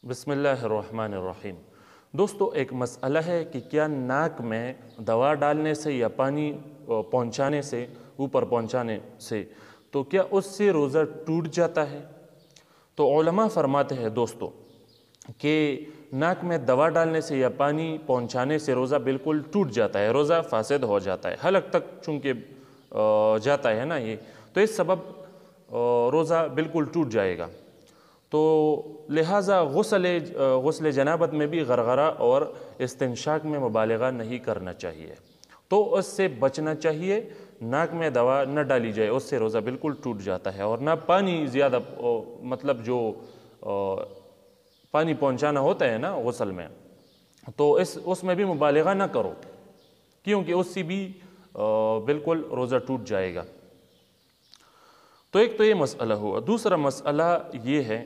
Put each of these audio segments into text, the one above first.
बिस्मिल्लाहिर्रहमानिर्रहीम। दोस्तों, एक मसला है कि क्या नाक में दवा डालने से या पानी पहुंचाने से, ऊपर पहुंचाने से, तो क्या उससे रोज़ा टूट जाता है? तो उलमा फरमाते हैं दोस्तों कि नाक में दवा डालने से या पानी पहुंचाने से रोज़ा बिल्कुल टूट जाता है, रोज़ा फासिद हो जाता है। हलक तक चूँकि जाता है ना ये, तो इस सबब रोज़ा बिल्कुल टूट जाएगा। तो लिहाजा गुस्ल जनाबत में भी गरगरा और इस्तिंशाक में मुबालगा नहीं करना चाहिए, तो उससे बचना चाहिए। नाक में दवा न डाली जाए, उससे रोज़ा बिल्कुल टूट जाता है। और ना पानी ज़्यादा, मतलब जो पानी पहुंचाना होता है ना गुस्ल में, तो उसमें भी मुबालगा ना करो, क्योंकि उससे भी बिल्कुल रोज़ा टूट जाएगा। तो एक तो ये मसला हुआ। दूसरा मसला ये है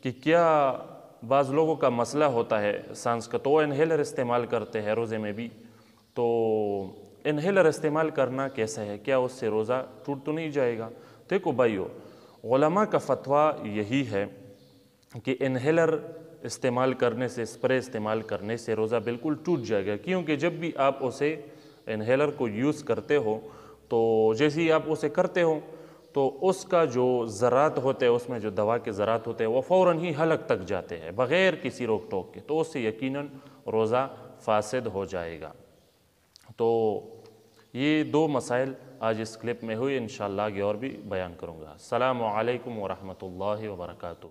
कि क्या बाज़ लोगों का मसला होता है सांस का, तो वो इन्हेलर इस्तेमाल करते हैं रोज़े में भी। तो इन्हेलर इस्तेमाल करना कैसा है, क्या उससे रोज़ा टूट तो नहीं जाएगा? देखो भाइयों, उलमा का फतवा यही है कि इन्हेलर इस्तेमाल करने से, स्प्रे इस्तेमाल करने से रोज़ा बिल्कुल टूट जाएगा। क्योंकि जब भी आप उसे इन्हेलर को यूज़ करते हो, तो जैसे ही आप उसे करते हो तो उसका जो ज़रात होते हैं, उसमें जो दवा के ज़रात होते हैं, वो फ़ौरन ही हलक तक जाते हैं बग़ैर किसी रोक टोक के, तो उससे यकीनन रोज़ा फासिद हो जाएगा। तो ये दो मसाइल आज इस क्लिप में हुई, इंशाअल्लाह आगे और भी बयान करूँगा। अस्सलामु अलैकुम व रहमतुल्लाहि व बरकातुहू।